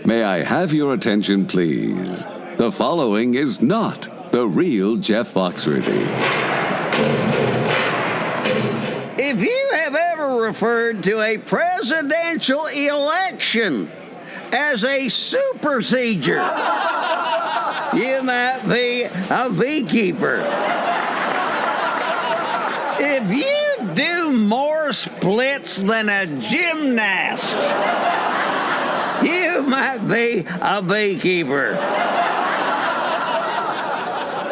May I have your attention, please? The following is not the real Jeff Foxworthy. If you have ever referred to a presidential election as a supersedure, you might be a beekeeper. If you do more splits than a gymnast, you might be a beekeeper.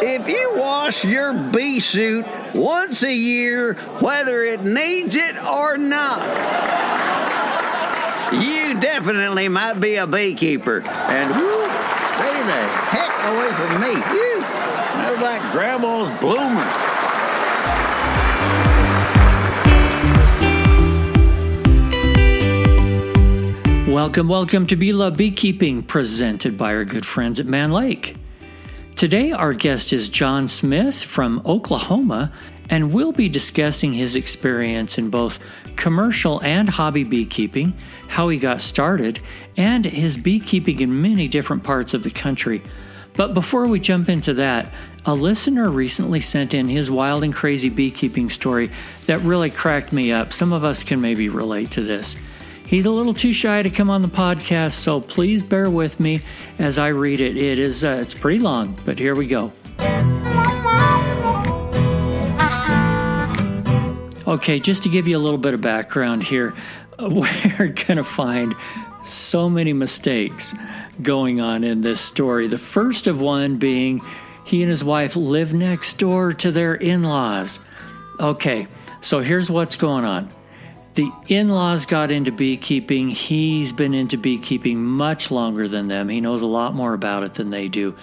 If you wash your bee suit once a year, whether it needs it or not, you definitely might be a beekeeper. And whoo, stay the heck away from me. Whew, smells like Grandma's bloomer. Welcome to Be Love Beekeeping, presented by our good friends at Mann Lake. Today, our guest is John Smith from Oklahoma, and we'll be discussing his experience in both commercial and hobby beekeeping, how he got started, and his beekeeping in many different parts of the country. But before we jump into that, a listener recently sent in his wild and crazy beekeeping story that really cracked me up. Some of us can maybe relate to this. He's a little too shy to come on the podcast, so please bear with me as I read it. It's pretty long, but here we go. Okay, just to give you a little bit of background here, we're going to find so many mistakes going on in this story. The first of one being he and his wife live next door to their in-laws. Okay, so here's what's going on. The in-laws got into beekeeping. He's been into beekeeping much longer than them. He knows a lot more about it than they do.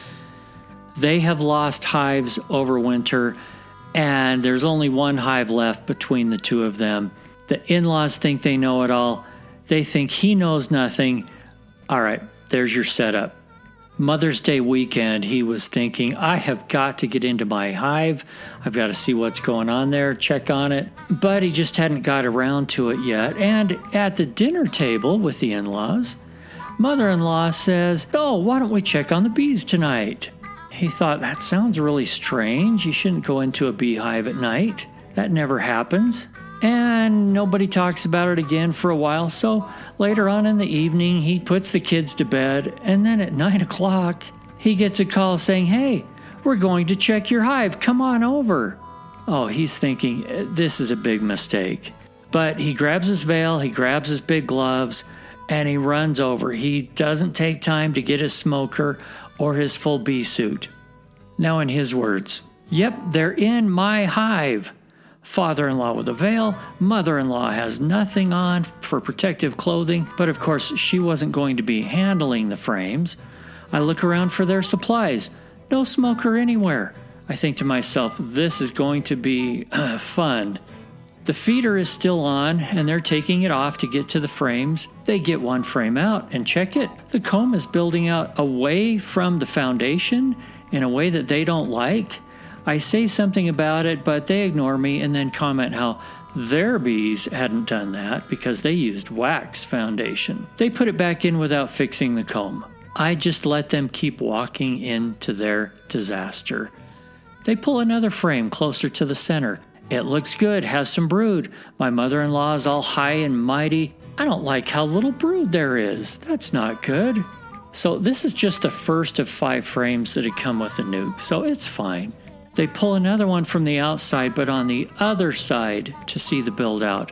They have lost hives over winter, and there's only one hive left between the two of them. The in-laws think they know it all. They think he knows nothing. All right, there's your setup. Mother's Day weekend, he was thinking, I have got to get into my hive. I've got to see what's going on there, check on it. But he just hadn't got around to it yet. And at the dinner table with the in-laws, mother-in-law says, oh, why don't we check on the bees tonight? He thought, that sounds really strange. You shouldn't go into a beehive at night. That never happens. And nobody talks about it again for a while, so later on in the evening, he puts the kids to bed, and then at 9 o'clock, he gets a call saying, hey, we're going to check your hive, come on over. Oh, he's thinking, this is a big mistake. But he grabs his veil, he grabs his big gloves, and he runs over. He doesn't take time to get his smoker or his full bee suit. Now in his words, yep, they're in my hive. Father-in-law with a veil, mother-in-law has nothing on for protective clothing, but of course she wasn't going to be handling the frames. I look around for their supplies. No smoker anywhere. I think to myself, this is going to be fun. The feeder is still on, and they're taking it off to get to the frames. They get one frame out and check it. The comb is building out away from the foundation in a way that they don't like. I say something about it, but they ignore me and then comment how their bees hadn't done that because they used wax foundation. They put it back in without fixing the comb. I just let them keep walking into their disaster. They pull another frame closer to the center. It looks good, has some brood. My mother-in-law is all high and mighty. I don't like how little brood there is. That's not good. So this is just the first of 5 frames that had come with the nuke, so it's fine. They pull another one from the outside, but on the other side to see the build out.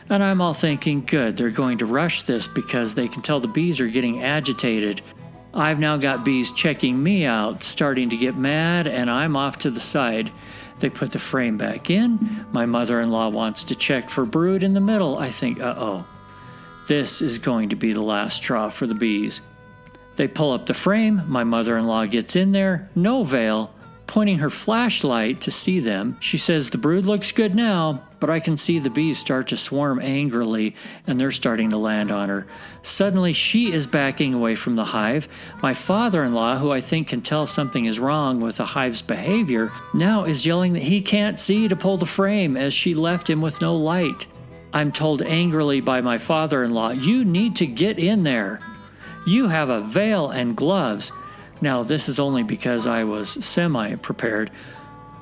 And I'm all thinking, good, they're going to rush this because they can tell the bees are getting agitated. I've now got bees checking me out, starting to get mad, and I'm off to the side. They put the frame back in. My mother-in-law wants to check for brood in the middle. I think, uh-oh, this is going to be the last straw for the bees. They pull up the frame. My mother-in-law gets in there, no veil, pointing her flashlight to see them. She says, the brood looks good now, but I can see the bees start to swarm angrily, and they're starting to land on her. Suddenly, she is backing away from the hive. My father-in-law, who I think can tell something is wrong with the hive's behavior, now is yelling that he can't see to pull the frame as she left him with no light. I'm told angrily by my father-in-law, you need to get in there. You have a veil and gloves." Now, this is only because I was semi-prepared.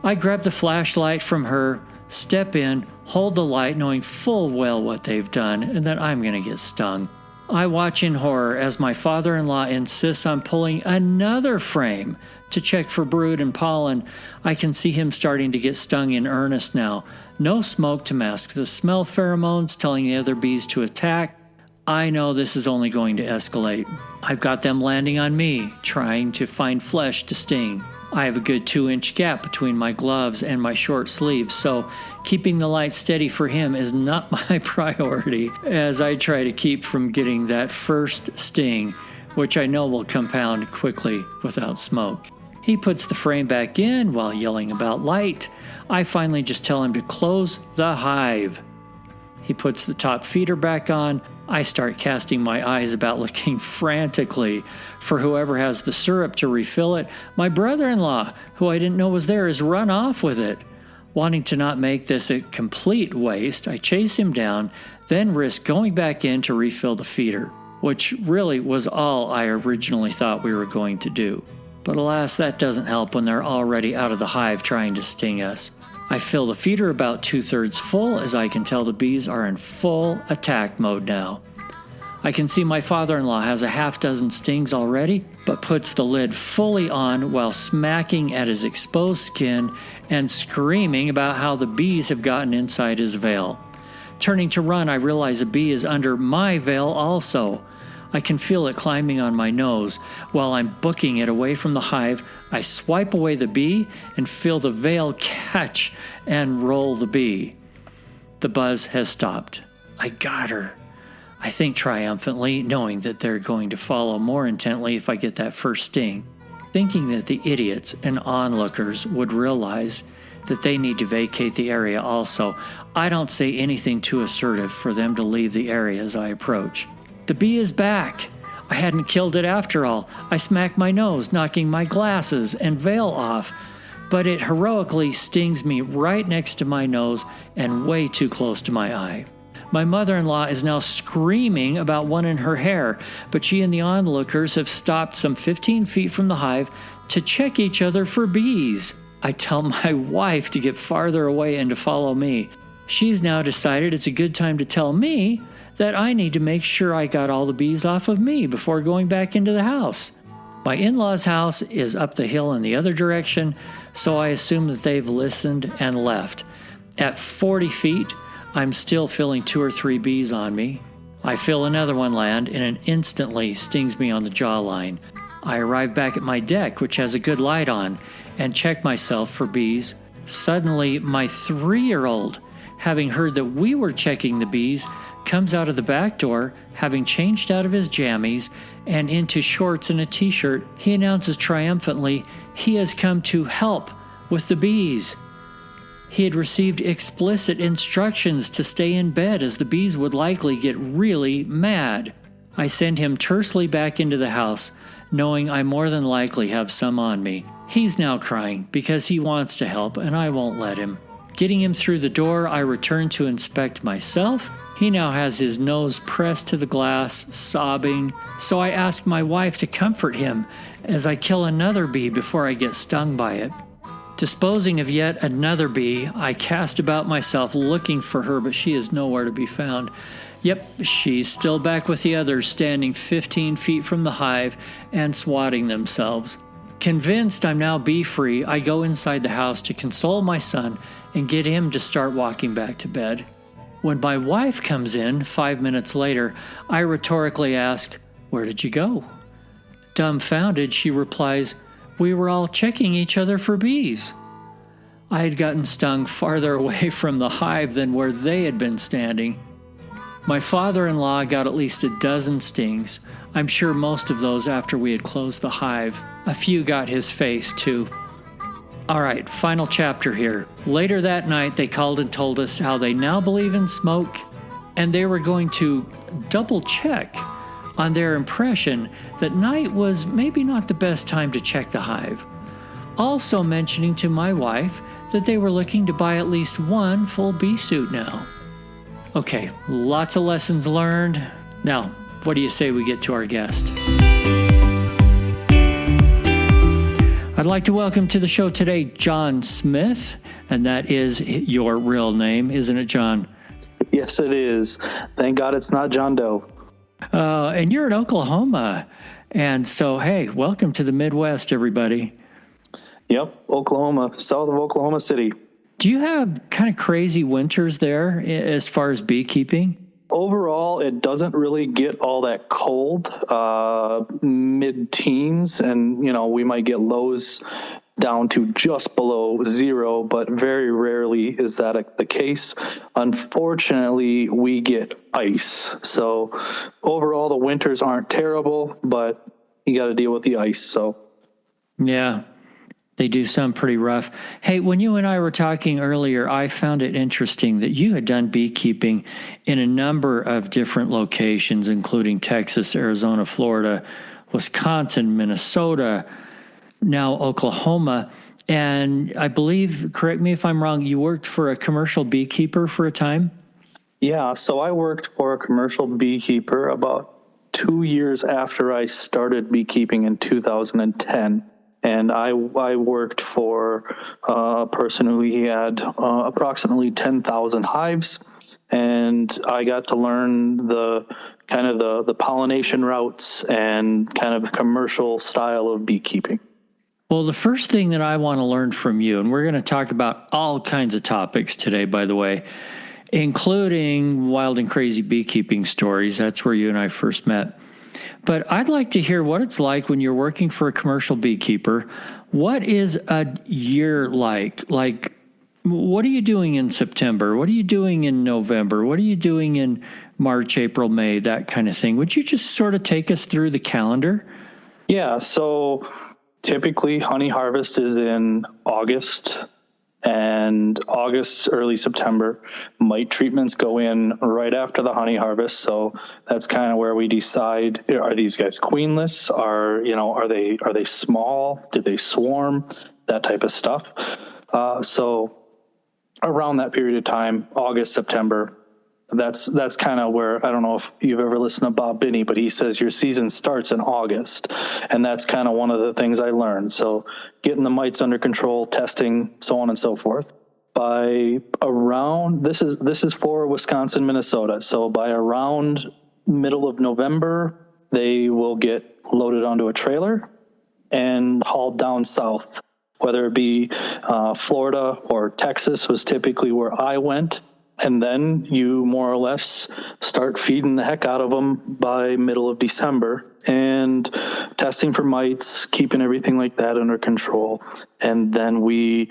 I grab the flashlight from her, step in, hold the light, knowing full well what they've done and that I'm going to get stung. I watch in horror as my father-in-law insists on pulling another frame to check for brood and pollen. I can see him starting to get stung in earnest now. No smoke to mask the smell pheromones telling the other bees to attack. I know this is only going to escalate. I've got them landing on me, trying to find flesh to sting. I have a good 2-inch gap between my gloves and my short sleeves, so keeping the light steady for him is not my priority as I try to keep from getting that first sting, which I know will compound quickly without smoke. He puts the frame back in while yelling about light. I finally just tell him to close the hive. He puts the top feeder back on. I start casting my eyes about, looking frantically for whoever has the syrup to refill it. My brother-in-law, who I didn't know was there, has run off with it. Wanting to not make this a complete waste, I chase him down, then risk going back in to refill the feeder, which really was all I originally thought we were going to do. But alas, that doesn't help when they're already out of the hive trying to sting us. I fill the feeder about 2/3 full, as I can tell the bees are in full attack mode now. I can see my father-in-law has a half dozen stings already, but puts the lid fully on while smacking at his exposed skin and screaming about how the bees have gotten inside his veil. Turning to run, I realize a bee is under my veil also. I can feel it climbing on my nose. While I'm booking it away from the hive, I swipe away the bee and feel the veil catch and roll the bee. The buzz has stopped. I got her. I think triumphantly, knowing that they're going to follow more intently if I get that first sting. Thinking that the idiots and onlookers would realize that they need to vacate the area also, I don't say anything too assertive for them to leave the area as I approach. The bee is back. I hadn't killed it after all. I smack my nose, knocking my glasses and veil off, but it heroically stings me right next to my nose and way too close to my eye. My mother-in-law is now screaming about one in her hair, but she and the onlookers have stopped some 15 feet from the hive to check each other for bees. I tell my wife to get farther away and to follow me. She's now decided it's a good time to tell me that I need to make sure I got all the bees off of me before going back into the house. My in-laws' house is up the hill in the other direction, so I assume that they've listened and left. At 40 feet, I'm still feeling 2 or 3 bees on me. I feel another one land, and it instantly stings me on the jawline. I arrive back at my deck, which has a good light on, and check myself for bees. Suddenly, my 3-year-old, having heard that we were checking the bees, comes out of the back door, having changed out of his jammies and into shorts and a t-shirt. He announces triumphantly he has come to help with the bees. He had received explicit instructions to stay in bed as the bees would likely get really mad. I send him tersely back into the house, knowing I more than likely have some on me. He's now crying because he wants to help and I won't let him. Getting him through the door, I return to inspect myself. He now has his nose pressed to the glass, sobbing, so I ask my wife to comfort him as I kill another bee before I get stung by it. Disposing of yet another bee, I cast about myself looking for her, but she is nowhere to be found. Yep, she's still back with the others, standing 15 feet from the hive and swatting themselves. Convinced I'm now bee-free, I go inside the house to console my son and get him to start walking back to bed. When my wife comes in 5 minutes later, I rhetorically ask, "Where did you go?" Dumbfounded, she replies, "We were all checking each other for bees." I had gotten stung farther away from the hive than where they had been standing. My father-in-law got at least a dozen stings. I'm sure most of those after we had closed the hive. A few got his face, too. All right, final chapter here. Later that night, they called and told us how they now believe in smoke, and they were going to double-check on their impression that night was maybe not the best time to check the hive. Also mentioning to my wife that they were looking to buy at least one full bee suit now. Okay, lots of lessons learned. Now, what do you say we get to our guest? I'd like to welcome to the show today John Smith, and that is your real name, isn't it, John? Yes, it is. Thank God it's not John Doe. And you're in Oklahoma. And so, hey, welcome to the Midwest, everybody. Yep, Oklahoma, south of Oklahoma City. Do you have kind of crazy winters there as far as beekeeping? Overall, it doesn't really get all that cold, mid-teens, and, we might get lows down to just below zero, but very rarely is that the case. Unfortunately, we get ice. So overall, the winters aren't terrible, but you got to deal with the ice. So yeah, they do sound pretty rough. Hey, when you and I were talking earlier, I found it interesting that you had done beekeeping in a number of different locations, including Texas, Arizona, Florida, Wisconsin, Minnesota, now Oklahoma. And I believe, correct me if I'm wrong, you worked for a commercial beekeeper for a time? Yeah, so I worked for a commercial beekeeper about 2 years after I started beekeeping in 2010. And I worked for a person who he had approximately 10,000 hives. And I got to learn the pollination routes and kind of commercial style of beekeeping. Well, the first thing that I want to learn from you, and we're going to talk about all kinds of topics today, by the way, including wild and crazy beekeeping stories. That's where you and I first met. But I'd like to hear what it's like when you're working for a commercial beekeeper. What is a year like? Like, what are you doing in September? What are you doing in November? What are you doing in March, April, May, that kind of thing? Would you just sort of take us through the calendar? Yeah, so typically honey harvest is in August, and August, early September. Mite treatments go in right after the honey harvest. So that's kind of where we decide, are these guys queenless? Are they small? Did they swarm? That type of stuff. So around that period of time, August, September, that's kind of where, I don't know if you've ever listened to Bob Binney, but he says your season starts in August. And that's kind of one of the things I learned. So getting the mites under control, testing, so on and so forth. By around, this is for Wisconsin, Minnesota. So by around middle of November, they will get loaded onto a trailer and hauled down south, whether it be Florida or Texas was typically where I went. And then you more or less start feeding the heck out of them by middle of December and testing for mites, keeping everything like that under control. And then we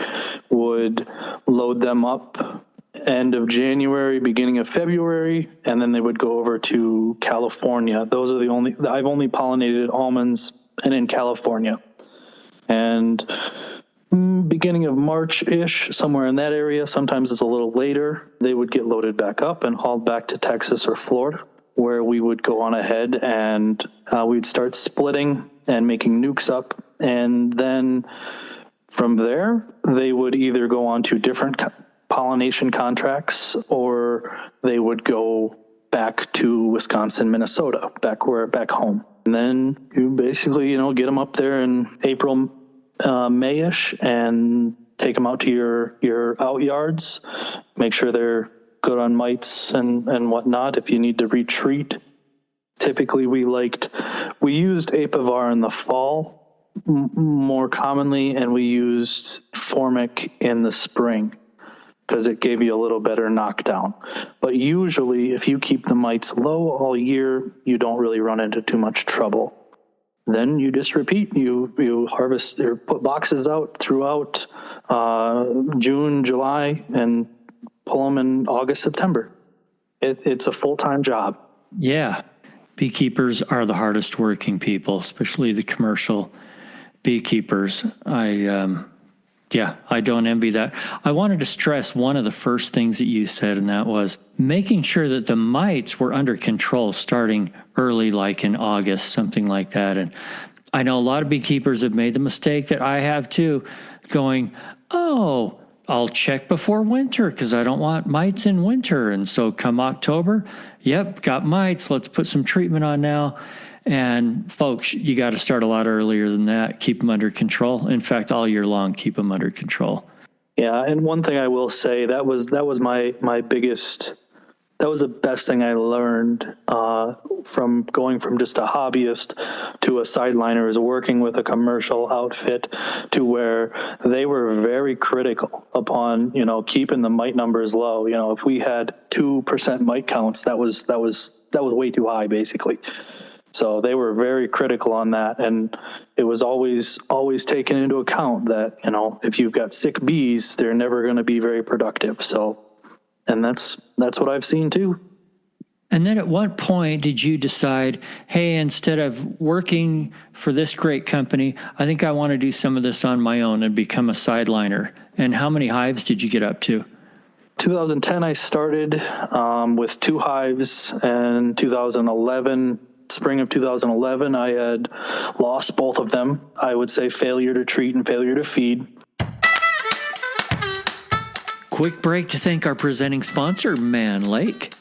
would load them up end of January, beginning of February, and then they would go over to California. Those are I've only pollinated almonds and in California. And beginning of March-ish, somewhere in that area, sometimes it's a little later, they would get loaded back up and hauled back to Texas or Florida, where we would go on ahead and we'd start splitting and making nukes up. And then from there, they would either go on to different pollination contracts, or they would go back to Wisconsin, Minnesota, back home. And then you basically, get them up there in April, May-ish, and take them out to your out yards, make sure they're good on mites and whatnot. If you need to retreat, typically we used Apivar in the fall more commonly, and we used Formic in the spring because it gave you a little better knockdown. But usually if you keep the mites low all year, you don't really run into too much trouble. Then you just repeat. You harvest or put boxes out throughout June, July, and pull them in August, September. It's a full-time job. Yeah. Beekeepers are the hardest working people, especially the commercial beekeepers. I don't envy that. I wanted to stress one of the first things that you said, and that was making sure that the mites were under control starting early, like in August, something like that. And I know a lot of beekeepers have made the mistake that I have too, going, oh, I'll check before winter because I don't want mites in winter. And so come October, yep, got mites. Let's put some treatment on now. And folks, you got to start a lot earlier than that. Keep them under control. In fact, all year long, keep them under control. Yeah, and one thing I will say, that was my biggest, that was the best thing I learned from going from just a hobbyist to a sideliner, is working with a commercial outfit, to where they were very critical upon, keeping the mite numbers low. If we had 2% mite counts, that was way too high, basically. So they were very critical on that, and it was always taken into account that, if you've got sick bees, they're never going to be very productive. So, and that's what I've seen too. And then at what point did you decide, hey, instead of working for this great company, I think I want to do some of this on my own and become a sideliner? And how many hives did you get up to? 2010, I started with 2 hives, and 2011, spring of 2011, I had lost both of them. I would say failure to treat and failure to feed. Quick break to thank our presenting sponsor, Mann Lake.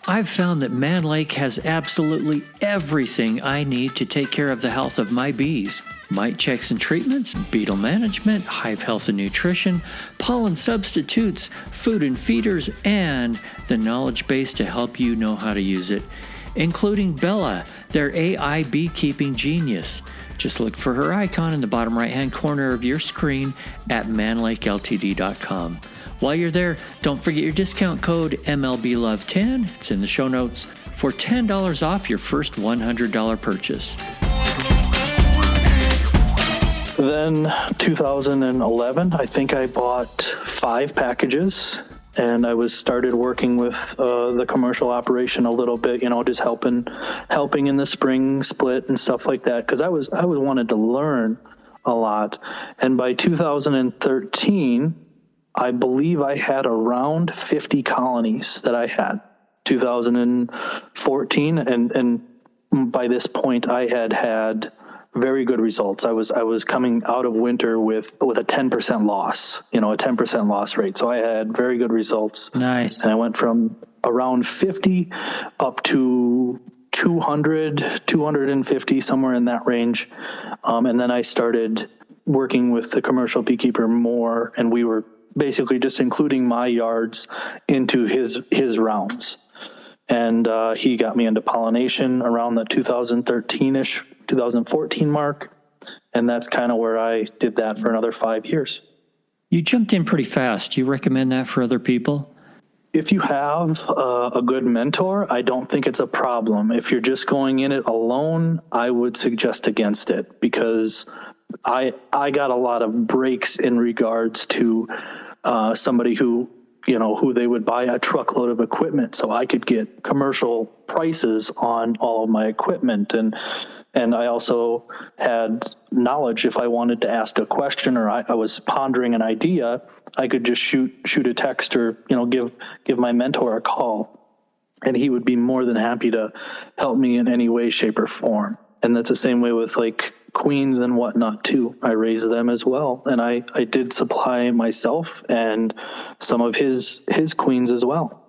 I've found that Mann Lake has absolutely everything I need to take care of the health of my bees. Mite checks and treatments, beetle management, hive health and nutrition, pollen substitutes, food and feeders, and the knowledge base to help you know how to use it, including Bella, their AI beekeeping genius. Just look for her icon in the bottom right-hand corner of your screen at manlakeltd.com. While you're there, don't forget your discount code MLBLOVE10. It's in the show notes for $10 off your first $100 purchase. Then 2011, I think I bought 5 packages, and I started working with the commercial operation a little bit, just helping in the spring split and stuff like that, because I was wanted to learn a lot. And by 2013, I believe I had around 50 colonies that I had. 2014, and by this point, I had very good results. I was coming out of winter with a 10% loss, a 10% loss rate. So I had very good results. Nice. And I went from around 50 up to 200, 250, somewhere in that range. And then I started working with the commercial beekeeper more, and we were basically just including my yards into his rounds. And he got me into pollination around the 2013-ish, 2014 mark. And that's kind of where I did that for another 5 years. You jumped in pretty fast. Do you recommend that for other people? If you have a good mentor, I don't think it's a problem. If you're just going in it alone, I would suggest against it, because I got a lot of breaks in regards to somebody who they would buy a truckload of equipment so I could get commercial prices on all of my equipment. And I also had knowledge. If I wanted to ask a question, or I was pondering an idea, I could just shoot a text, or, give my mentor a call, and he would be more than happy to help me in any way, shape, or form. And that's the same way with like queens and whatnot too. I raise them as well. And I did supply myself and some of his queens as well.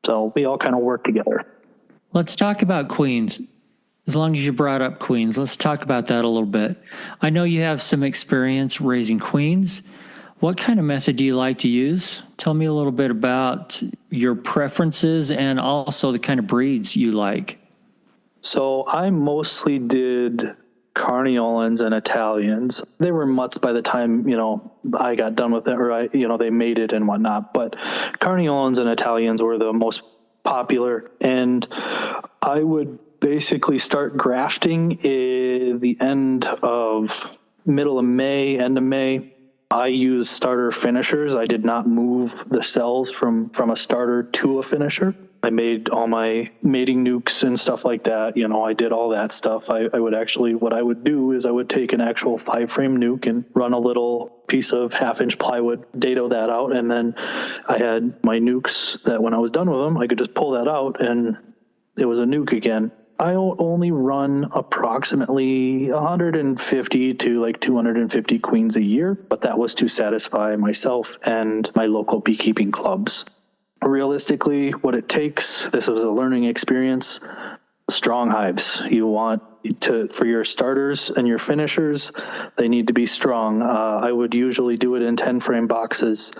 So we all kind of work together. Let's talk about queens. As long as you brought up queens, let's talk about that a little bit. I know you have some experience raising queens. What kind of method do you like to use? Tell me a little bit about your preferences and also the kind of breeds you like. So I mostly did Carniolans and Italians. They were mutts by the time, I got done with it, or they mated and whatnot. But Carniolans and Italians were the most popular. And I would basically start grafting in the middle of May, end of May. I used starter finishers. I did not move the cells from a starter to a finisher. I made all my mating nukes and stuff like that. I did all that stuff. What I would do is I would take an actual 5-frame nuke and run a little piece of 1/2-inch plywood, dado that out. And then I had my nukes that when I was done with them, I could just pull that out and it was a nuke again. I only run approximately 150 to like 250 queens a year, but that was to satisfy myself and my local beekeeping clubs. Realistically, what it takes, this was a learning experience. strong hives. You want for your starters and your finishers, they need to be strong. I would usually do it in 10 frame boxes,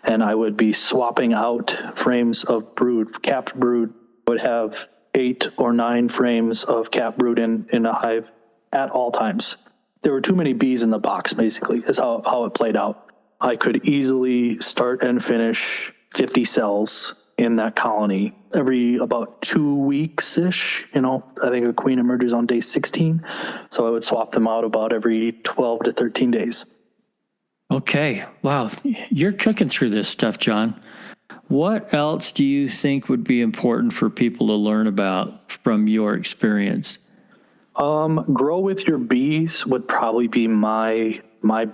and I would be swapping out frames of brood, capped brood. I would have 8 or 9 frames of capped brood in a hive at all times. There were too many bees in the box, basically, is how it played out. I could easily start and finish 50 cells in that colony every about 2 weeks-ish. I think a queen emerges on day 16. So I would swap them out about every 12 to 13 days. Okay. Wow. You're cooking through this stuff, John. What else do you think would be important for people to learn about from your experience? Grow with your bees would probably be my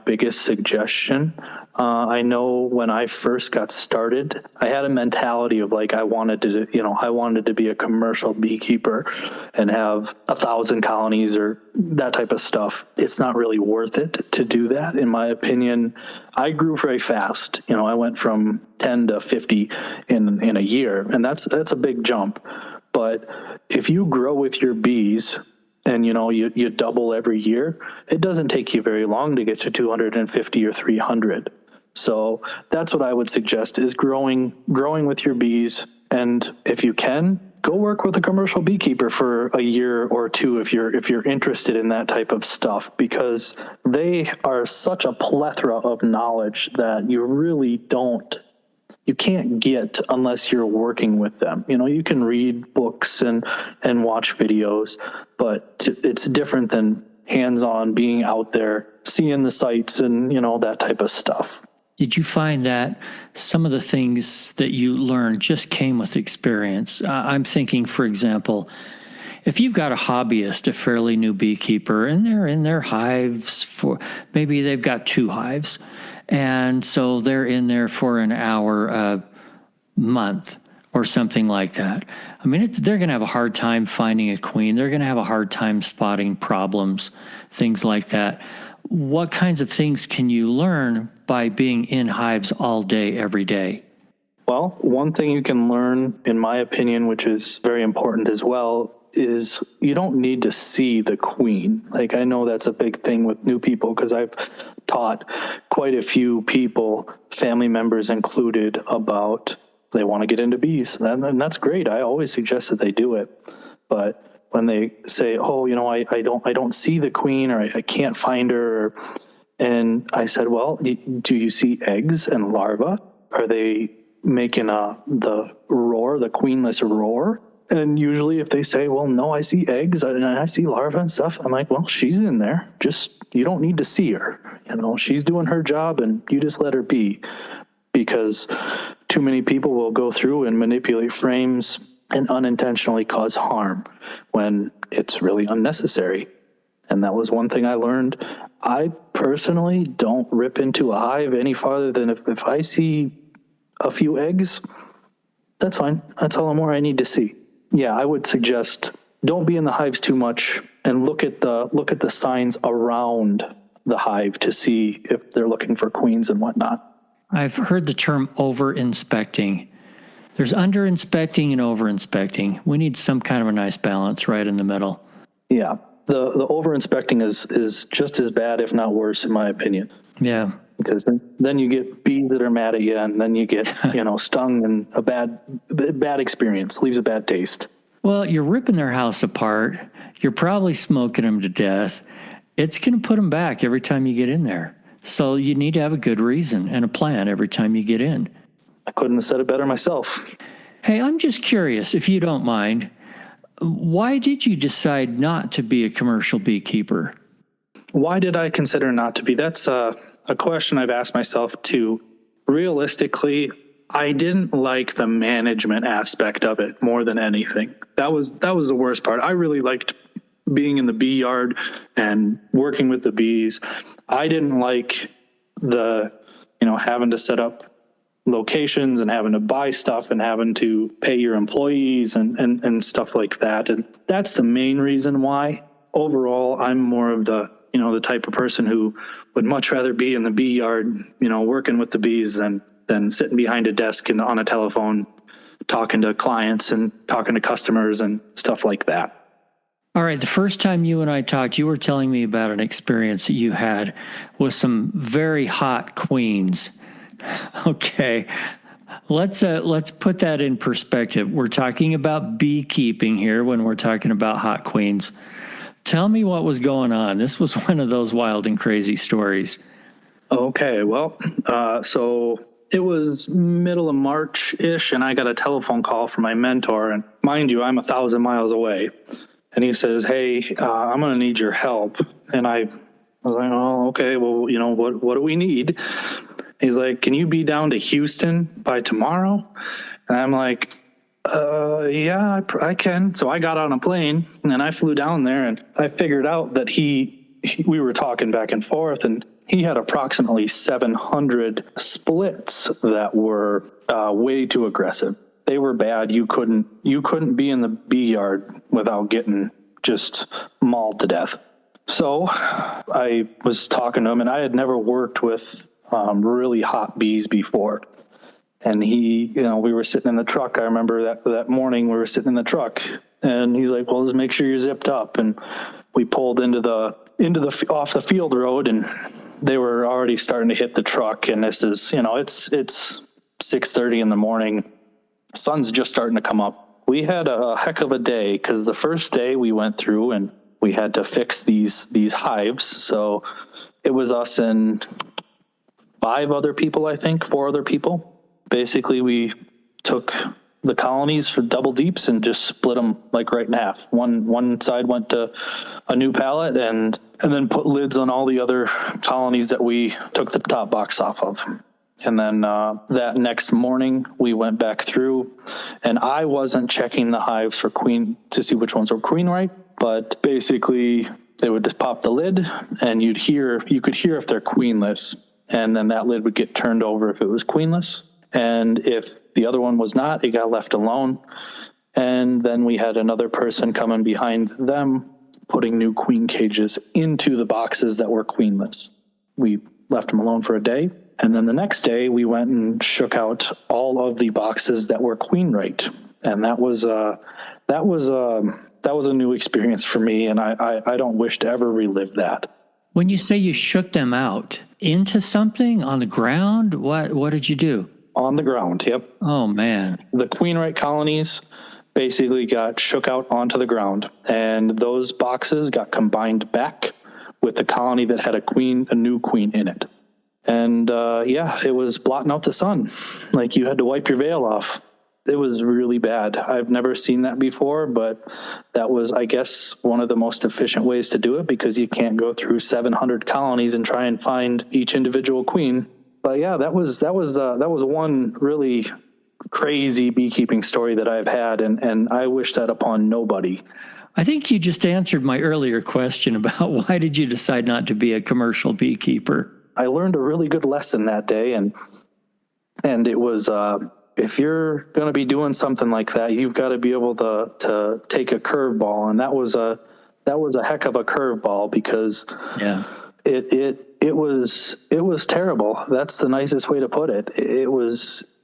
biggest suggestion. I know when I first got started, I had a mentality of like, I wanted to be a commercial beekeeper and have 1,000 colonies or that type of stuff. It's not really worth it to do that. In my opinion, I grew very fast. I went from 10 to 50 in a year, and that's a big jump. But if you grow with your bees, and you double every year, it doesn't take you very long to get to 250 or 300. So that's what I would suggest, is growing with your bees. And if you can, go work with a commercial beekeeper for a year or two if you're interested in that type of stuff, because they are such a plethora of knowledge that you can't get unless you're working with them. You can read books and watch videos, but it's different than hands-on being out there, seeing the sights and, that type of stuff. Did you find that some of the things that you learned just came with experience? I'm thinking, for example, if you've got a hobbyist, a fairly new beekeeper, and they're in their hives maybe they've got 2 hives, and so they're in there for an hour a month or something like that. I mean, they're going to have a hard time finding a queen. They're going to have a hard time spotting problems, things like that. What kinds of things can you learn by being in hives all day, every day? Well, one thing you can learn, in my opinion, which is very important as well, is you don't need to see the queen. Like, I know that's a big thing with new people, because I've taught quite a few people, family members included, about they want to get into bees. And that's great. I always suggest that they do it. But when they say, oh, I don't see the queen, or I can't find her, and I said, well, do you see eggs and larvae? Are they making the roar, the queenless roar? And usually if they say, well, no, I see eggs and I see larvae and stuff, I'm like, well, she's in there. You don't need to see her. She's doing her job, and you just let her be. Because too many people will go through and manipulate frames and unintentionally cause harm when it's really unnecessary. And that was one thing I learned. I personally don't rip into a hive any farther than if I see a few eggs, that's fine. That's all the more I need to see. Yeah, I would suggest don't be in the hives too much, and look at the signs around the hive to see if they're looking for queens and whatnot. I've heard the term over-inspecting. There's under-inspecting and over-inspecting. We need some kind of a nice balance right in the middle. Yeah, the over-inspecting is just as bad, if not worse, in my opinion. Yeah. Because then you get bees that are mad at you, and then you get stung, and a bad experience, leaves a bad taste. Well, you're ripping their house apart. You're probably smoking them to death. It's going to put them back every time you get in there. So you need to have a good reason and a plan every time you get in. I couldn't have said it better myself. Hey, I'm just curious, if you don't mind, why did you decide not to be a commercial beekeeper? Why did I consider not to be? That's a question I've asked myself too. Realistically, I didn't like the management aspect of it more than anything. That was the worst part. I really liked being in the bee yard and working with the bees. I didn't like the, having to set up locations and having to buy stuff and having to pay your employees and stuff like that. And that's the main reason why. Overall, I'm more of the type of person who would much rather be in the bee yard, working with the bees than sitting behind a desk and on a telephone talking to clients and talking to customers and stuff like that. All right, the first time you and I talked, you were telling me about an experience that you had with some very hot queens. Okay, let's put that in perspective. We're talking about beekeeping here when we're talking about hot queens. Tell me what was going on. This was one of those wild and crazy stories. Okay, well, so it was middle of March-ish, and I got a telephone call from my mentor. And mind you, I'm 1,000 miles away. And he says, hey, I'm going to need your help. And I was like, oh, okay, well, what do we need? He's like, can you be down to Houston by tomorrow? And I'm like, yeah, I can. So I got on a plane and I flew down there, and I figured out that we were talking back and forth, and he had approximately 700 splits that were way too aggressive. They were bad. You couldn't be in the bee yard without getting just mauled to death. So I was talking to him, and I had never worked with really hot bees before. And we were sitting in the truck. I remember that morning we were sitting in the truck, and he's like, well, just make sure you're zipped up. And we pulled into the off the field road, and they were already starting to hit the truck. And this is, it's 6:30 in the morning. Sun's just starting to come up. We had a heck of a day, because the first day we went through and we had to fix these hives. So it was us and 4 other people. Basically, we took the colonies for double deeps and just split them like right in half. One side went to a new pallet, and then put lids on all the other colonies that we took the top box off of. And then that next morning, we went back through, and I wasn't checking the hives for queen to see which ones were queen right, but basically they would just pop the lid, and you could hear if they're queenless, and then that lid would get turned over if it was queenless. And if the other one was not, it got left alone. And then we had another person coming behind them, putting new queen cages into the boxes that were queenless. We left them alone for a day. And then the next day we went and shook out all of the boxes that were queen right. And that was a new experience for me. And I don't wish to ever relive that. When you say you shook them out into something on the ground, what did you do? On the ground, yep. Oh, man. The queen right colonies basically got shook out onto the ground, and those boxes got combined back with the colony that had a new queen in it. And it was blotting out the sun. Like, you had to wipe your veil off. It was really bad. I've never seen that before, but that was, I guess, one of the most efficient ways to do it, because you can't go through 700 colonies and try and find each individual queen. But yeah, that was one really crazy beekeeping story that I've had, and I wish that upon nobody. I think you just answered my earlier question about why did you decide not to be a commercial beekeeper? I learned a really good lesson that day, and it was if you're going to be doing something like that, you've got to be able to take a curveball, and that was a heck of a curveball, because it was terrible. That's the nicest way to put it. It was,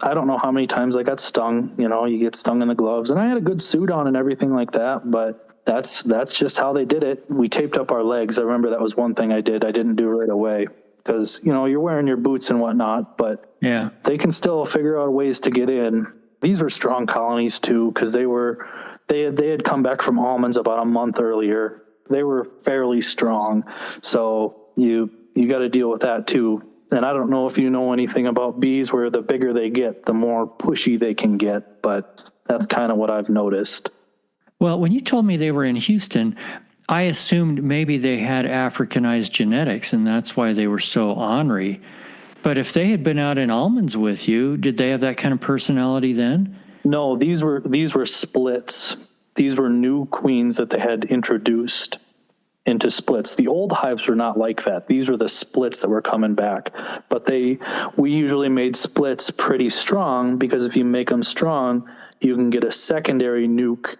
I don't know how many times I got stung. You get stung in the gloves, and I had a good suit on and everything like that, but that's just how they did it. We taped up our legs. I remember that was one thing I didn't do right away, because, you're wearing your boots and whatnot, but yeah, they can still figure out ways to get in. These were strong colonies too, because they had come back from almonds about a month earlier. They were fairly strong. So you got to deal with that too. And I don't know if you know anything about bees, where the bigger they get, the more pushy they can get, but that's kind of what I've noticed. Well, when you told me they were in Houston, I assumed maybe they had Africanized genetics, and that's why they were so ornery. But if they had been out in almonds with you, did they have that kind of personality then? No, these were splits. These were new queens that they had introduced into splits. The old hives were not like that. These were the splits that were coming back. But we usually made splits pretty strong, because if you make them strong, you can get a secondary nuke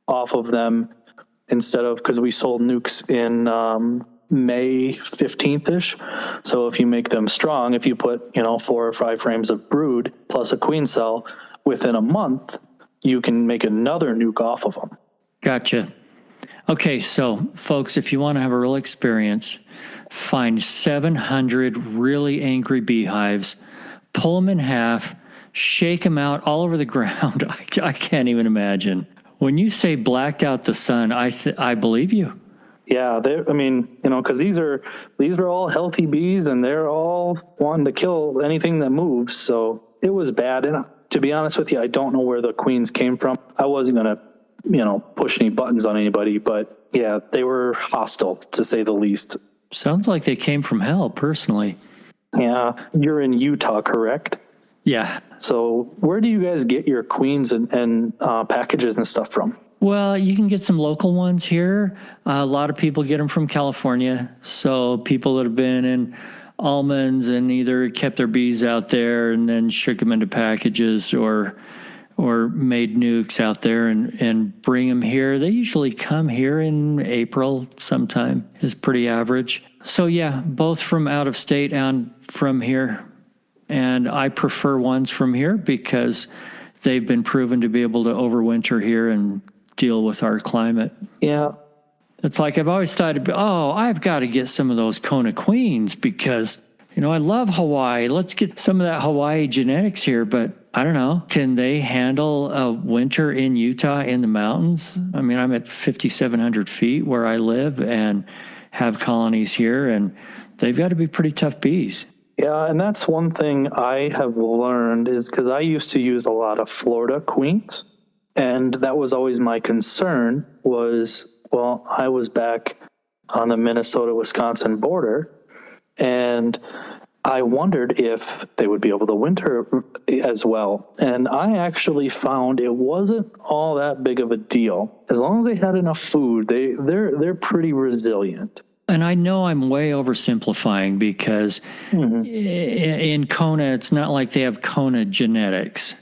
off of them, instead of, because we sold nukes in May 15th-ish. So if you make them strong, if you put 4 or 5 frames of brood plus a queen cell, within a month, you can make another nuke off of them. Gotcha. Okay, so folks, if you want to have a real experience, find 700 really angry beehives, pull them in half, shake them out all over the ground. I can't even imagine. When you say blacked out the sun, I believe you. Yeah, because these are all healthy bees, and they're all wanting to kill anything that moves. So it was bad. And to be honest with you, I don't know where the queens came from. I wasn't gonna, push any buttons on anybody, but yeah, they were hostile to say the least. Sounds like they came from hell, personally. Yeah, you're in Utah, correct? Yeah. So where do you guys get your queens and packages and stuff from? Well, you can get some local ones here. A lot of people get them from California. So people that have been in almonds and either kept their bees out there and then shook them into packages or made nukes out there and bring them here. They usually come here in April sometime, is pretty average. So yeah, both from out of state and from here. And I prefer ones from here because they've been proven to be able to overwinter here and deal with our climate. Yeah. It's like I've always thought, I've got to get some of those Kona Queens because, I love Hawaii. Let's get some of that Hawaii genetics here. But I don't know, can they handle a winter in Utah in the mountains? I mean, I'm at 5,700 feet where I live and have colonies here, and they've got to be pretty tough bees. Yeah, and that's one thing I have learned is because I used to use a lot of Florida queens, and that was always my concern I was back on the Minnesota-Wisconsin border, and I wondered if they would be able to winter as well. And I actually found it wasn't all that big of a deal. As long as they had enough food, they're pretty resilient. And I know I'm way oversimplifying because in Kona, it's not like they have Kona genetics,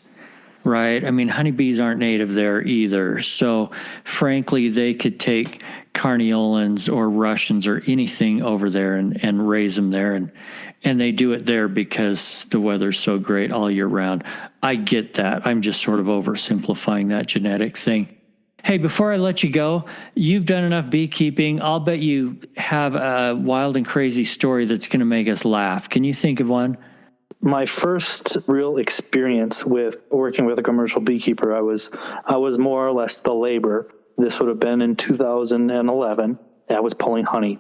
right? I mean, honeybees aren't native there either. So frankly, they could take Carniolans or Russians or anything over there and raise them there. And they do it there because the weather's so great all year round. I get that. I'm just sort of oversimplifying that genetic thing. Hey, before I let you go, you've done enough beekeeping. I'll bet you have a wild and crazy story that's going to make us laugh. Can you think of one? My first real experience with working with a commercial beekeeper, I was more or less the labor. This would have been in 2011. I was pulling honey,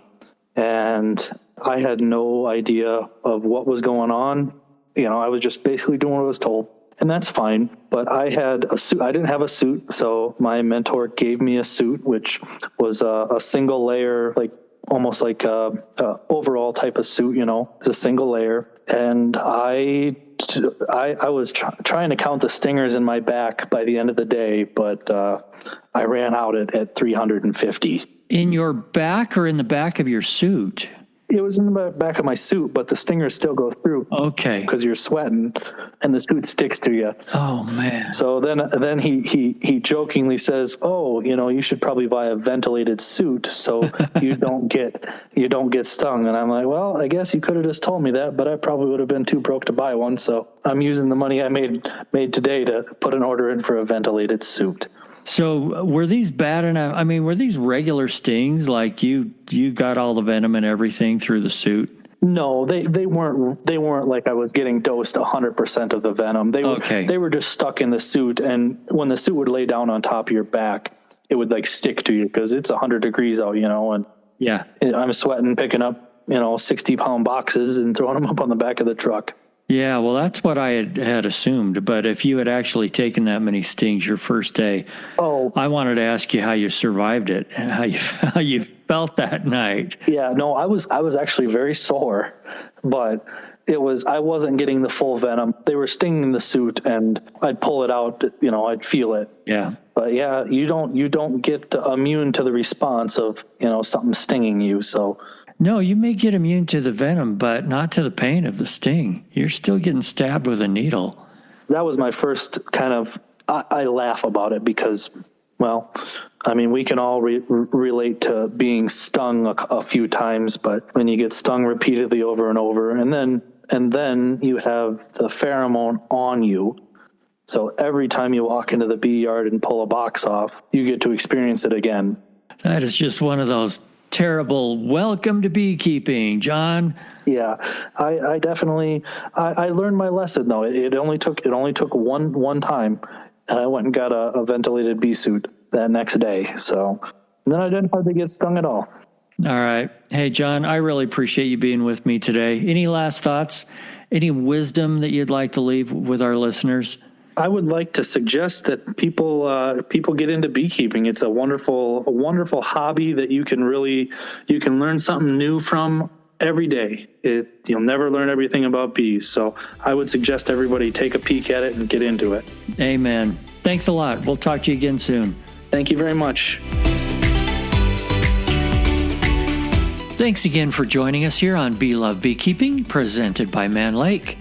and I had no idea of what was going on. I was just basically doing what I was told. And that's fine, but I had a suit. I didn't have a suit, so my mentor gave me a suit, which was a single layer, like almost like a overall type of suit. It's a single layer. And I was trying to count the stingers in my back by the end of the day, but I ran out at 350. In your back or in the back of your suit? It was in the back of my suit, but the stingers still go through. Okay. Because you're sweating, and the suit sticks to you. Oh man. So then he jokingly says, "Oh, you should probably buy a ventilated suit so you don't get stung." And I'm like, "Well, I guess you could have just told me that, but I probably would have been too broke to buy one. So I'm using the money I made today to put an order in for a ventilated suit." So were these bad enough? I mean, were these regular stings? Like you got all the venom and everything through the suit? No, they weren't like I was getting dosed 100% of the venom. They were just stuck in the suit, and when the suit would lay down on top of your back, it would like stick to you because it's 100 degrees out, and yeah, I'm sweating, picking up 60-pound boxes and throwing them up on the back of the truck. Yeah, well, that's what I had assumed. But if you had actually taken that many stings your first day, I wanted to ask you how you survived it, how you felt that night. Yeah, no, I was actually very sore, but I wasn't getting the full venom. They were stinging the suit, and I'd pull it out. I'd feel it. Yeah. But yeah, you don't get immune to the response of something stinging you. So. No, you may get immune to the venom, but not to the pain of the sting. You're still getting stabbed with a needle. That was my first kind of, I laugh about it because, well, I mean, we can all relate to being stung a few times, but when you get stung repeatedly over and over, and then you have the pheromone on you. So every time you walk into the bee yard and pull a box off, you get to experience it again. That is just one of those terrible welcome to beekeeping, John. Yeah, I definitely I learned my lesson though. It only took one time, and I went and got a ventilated bee suit that next day. So then I didn't hardly get stung at all. All right. Hey, John, I really appreciate you being with me today. Any last thoughts? Any wisdom that you'd like to leave with our listeners? I would like to suggest that people get into beekeeping. It's a wonderful hobby that you can learn something new from every day. You'll never learn everything about bees. So I would suggest everybody take a peek at it and get into it. Amen. Thanks a lot. We'll talk to you again soon. Thank you very much. Thanks again for joining us here on Bee Love Beekeeping, presented by Mann Lake.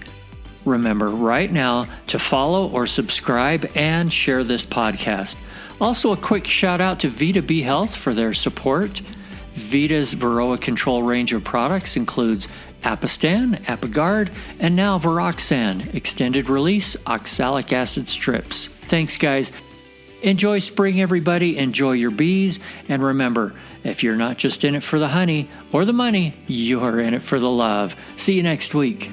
Remember right now to follow or subscribe and share this podcast. Also, a quick shout out to Vita Bee Health for their support. Vita's varroa control range of products includes Apistan, Apigard, and now Viroxan, extended release oxalic acid strips. Thanks, guys. Enjoy spring, everybody. Enjoy your bees. And remember, if you're not just in it for the honey or the money, you're in it for the love. See you next week.